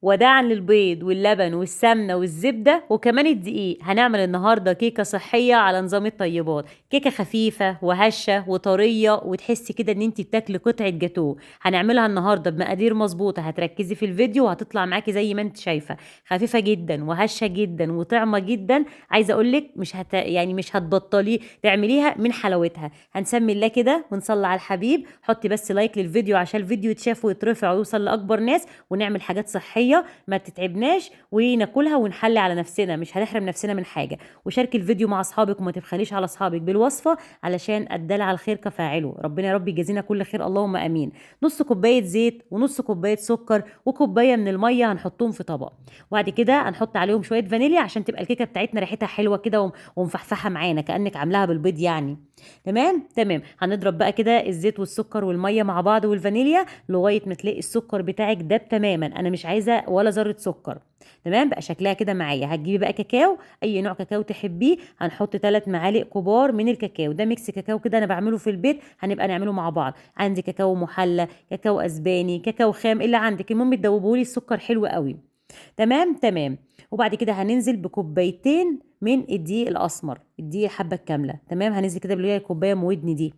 وداعا للبيض واللبن والسمنة والزبدة وكمان الدقيق، هنعمل النهاردة كيكة صحية على نظام الطيبات. كيكة خفيفة وهشة وطرية وتحسي كده ان انتي بتاكلي قطعة جاتوه. هنعملها النهاردة بمقادير مظبوطة، هتركزي في الفيديو وهتطلع معاكي زي ما انت شايفة، خفيفة جدا وهشة جدا وطعمة جدا. عايزة اقولك يعني مش هتبطلي تعمليها من حلاوتها. هنسمي الله كده ونصلي على الحبيب. حطي بس لايك للفيديو عشان الفيديو يتشاف ويترفع ويوصل لأكبر ناس، ونعمل حاجات صحية ما تتعبناش وناكلها ونحلي على نفسنا، مش هنحرم نفسنا من حاجة. وشاركي الفيديو مع اصحابك وما تبخليش على اصحابك بالوصفة، علشان الدال على الخير كفاعله. ربنا يا رب يجازينا كل خير، اللهم امين. نص كوباية زيت ونص كوباية سكر وكوباية من المية هنحطهم في طبق، وبعد كده هنحط عليهم شوية فانيليا عشان تبقى الكيكة بتاعتنا ريحتها حلوة كده ومفحفحة معانا كأنك عاملاها بالبيض يعني. تمام تمام. هنضرب بقى كده الزيت والسكر والميه مع بعض والفانيليا لغايه ما تلاقي السكر بتاعك داب تماما، انا مش عايزه ولا ذره سكر. تمام بقى شكلها كده معايا. هتجيبي بقى كاكاو، اي نوع كاكاو تحبيه. هنحط 3 معالق كبار من الكاكاو، ده ميكس كاكاو كده انا بعمله في البيت، هنبقى نعمله مع بعض. عندي كاكاو محلى، كاكاو اسباني، كاكاو خام، اللي عندك المهم تدوبهولي السكر حلو قوي. تمام تمام. وبعد كده هننزل بكوبايتين من الدقيق الاسمر، الدقيق الحبه الكامله. تمام هننزل كده باللي هي الكوبايه مودني دي.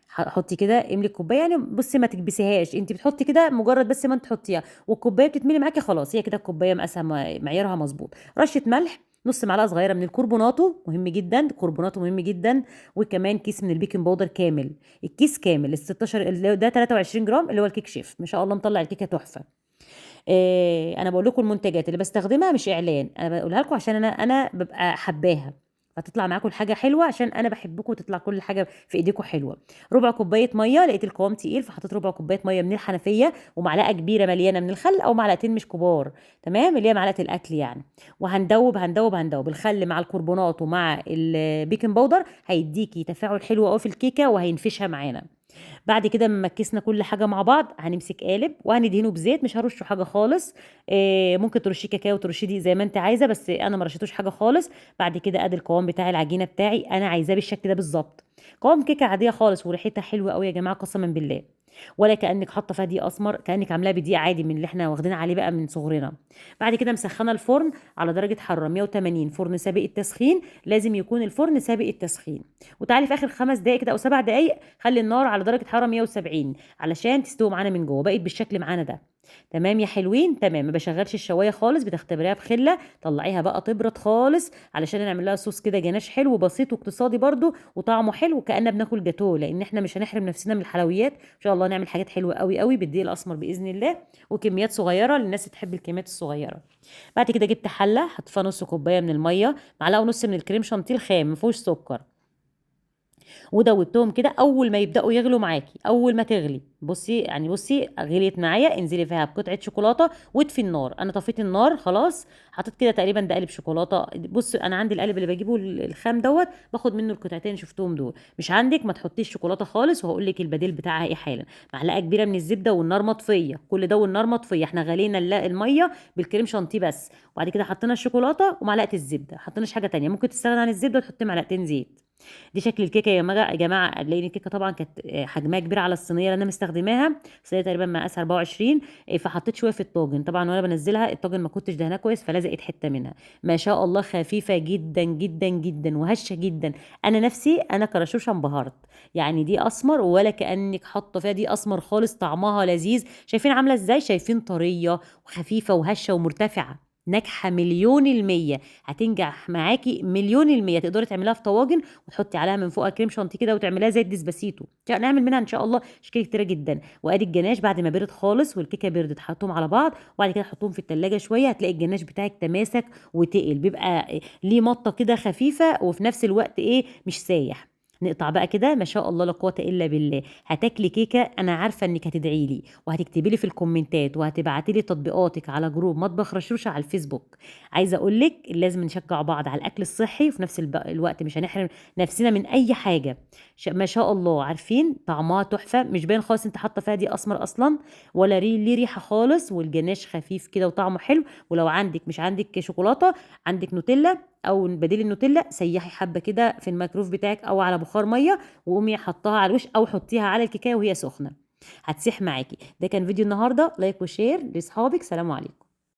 حطي كده املي الكوبايه، يعني بصي ما تكبسيهاش، انت بتحطي كده مجرد بس ما انت تحطيها والكوبايه بتتملي معاكي خلاص، هي كده الكوبايه مقاسها معيارها مظبوط. رشه ملح، نص معلقه صغيره من الكربوناتو مهم جدا، الكربوناتو مهم جدا. وكمان كيس من البيكنج باودر كامل، الكيس كامل ال 16 اللي ده 23 جرام، اللي هو الكيك شيف ما شاء الله مطلع الكيكه تحفه. إيه، انا بقول لكم المنتجات اللي بستخدمها مش اعلان، انا بقولها لكم عشان انا ببقى حباها، فتطلع معاكم الحاجه حلوه عشان انا بحبكم وتطلع كل حاجه في ايديكم حلوه. ربع كوبايه ميه، لقيت القوام تقيل فحطيت ربع كوبايه ميه من الحنفيه، ومعلقه كبيره مليانه من الخل او معلقتين مش كبار. تمام اللي هي معلقه الاكل يعني. وهندوب الخل مع الكربونات ومع البيكنج باودر، هيديكي تفاعل حلو قوي في الكيكه وهينفشها معانا. بعد كده ما مكسنا كل حاجه مع بعض، هنمسك قالب وهندهنه بزيت، مش هرشه حاجه خالص. ممكن ترشيه كاكاو ترشيه دي زي ما انت عايزه، بس انا ما رشيتوش حاجه خالص. بعد كده ادي القوام بتاع العجينه بتاعي، انا عايزاه بالشكل ده بالظبط. قوام كيكه عاديه خالص وريحتها حلوه قوي يا جماعه قسما بالله. ولا كانك حاطه فيها دقيق اسمر، كانك عاملاها بدقيق عادي من اللي احنا واخدين عليه بقى من صغرنا. بعد كده مسخنه الفرن على درجه حراره 180، فرن سابق التسخين، لازم يكون الفرن سابق التسخين. وتعالي في اخر 5 دقائق كده او 7 دقائق خلي النار على درجه حراره 170 علشان تستوي معانا من جوه، بقت بالشكل معانا ده. تمام يا حلوين. تمام ما بشغلش الشوايه خالص، بتختبريها بخله، طلعيها بقى تبرد خالص علشان نعمل لها صوص كده جناش حلو بسيط واقتصادي برده وطعمه حلو كأننا بناكل جاتوه، لان احنا مش هنحرم نفسنا من الحلويات ان شاء الله. نعمل حاجات حلوه قوي قوي بالدقيق الاسمر باذن الله، وكميات صغيره للناس اللي تحب الكميات الصغيره. بعد كده جبت حله حط فيها نص كوبايه من الميه، معلقه ونص من الكريم شانتيه الخام ما فيهوش سكر، ودوبتهم كده. اول ما يبداوا يغلوا معاكي، اول ما تغلي بصي يعني بصي غليت معايا، انزلي فيها بقطعه شوكولاته واطفي النار. انا طفيت النار خلاص، حطيت كده تقريبا ده قالب شوكولاته. بصي انا عندي القالب اللي بجيبه الخام دوت، باخد منه القطعتين اللي شفتهم دول. مش عندك ما تحطيش شوكولاته خالص، وهقول لك البديل بتاعها ايه حالا. معلقه كبيره من الزبده والنار مطفيه، كل ده والنار مطفيه، احنا غلينا الميه بالكريم شانتيه بس. وبعد كده حطينا الشوكولاته ومعلقه الزبده، حطيناش حاجه تانية. ممكن تستغنى عن الزبده وتحطي معلقتين زيت. دي شكل الكيكه يا جماعه. لان الكيكه طبعا كانت حجمها كبير على الصينيه اللي انا مستخدماها، صينيه تقريبا مقاسها 24. فحطيت شويه في الطاجن، طبعا وانا بنزلها الطاجن ما كنتش دهنها كويس فلزقت حته منها. ما شاء الله خفيفه جدا جدا جدا وهشه جدا. انا نفسي انا كرشوشه انبهرت، يعني دي اسمر ولا كانك حاطه فيها دي اسمر خالص، طعمها لذيذ. شايفين عامله ازاي؟ شايفين طريه وخفيفه وهشه ومرتفعه، ناجحه مليون المية. هتنجح معاكي مليون المية. تقدري تعمليها في طواجن وتحطي عليها من فوقها كريم شانتيه كده وتعمليها زي الديسباسيتو، نعمل منها ان شاء الله اشكال كتيره جدا. وادي الجناش بعد ما برد خالص والكيكه بردت حطهم على بعض، وبعد كده حطهم في التلاجة شويه، هتلاقي الجناش بتاعك تماسك وتقل، بيبقى ليه مطه كده خفيفه وفي نفس الوقت ايه مش سايح. نقطع بقى كده، ما شاء الله لا قوه الا بالله. هتاكلي كيكه انا عارفه انك هتدعي لي وهتكتبي لي في الكومنتات وهتبعتي لي تطبيقاتك على جروب مطبخ رشوشه على الفيسبوك. عايزه اقول لك لازم نشجع بعض على الاكل الصحي، وفي نفس الوقت مش هنحرم نفسنا من اي حاجه. ما شاء الله عارفين طعمها تحفه، مش باين خالص انت حاطه فيها دي اسمر اصلا، ولا ليه ريحه خالص، والجناش خفيف كده وطعمه حلو. ولو مش عندك شوكولاته، عندك نوتيلا او بديل النوتيلا، سيحي حبه كده في الميكروف بتاعك او على بخار ميه، وقومي حطها على الوش او حطيها على الكيكه وهي سخنه، هتسيح معاكي. ده كان فيديو النهارده، لايك وشير لاصحابك، سلام عليكم.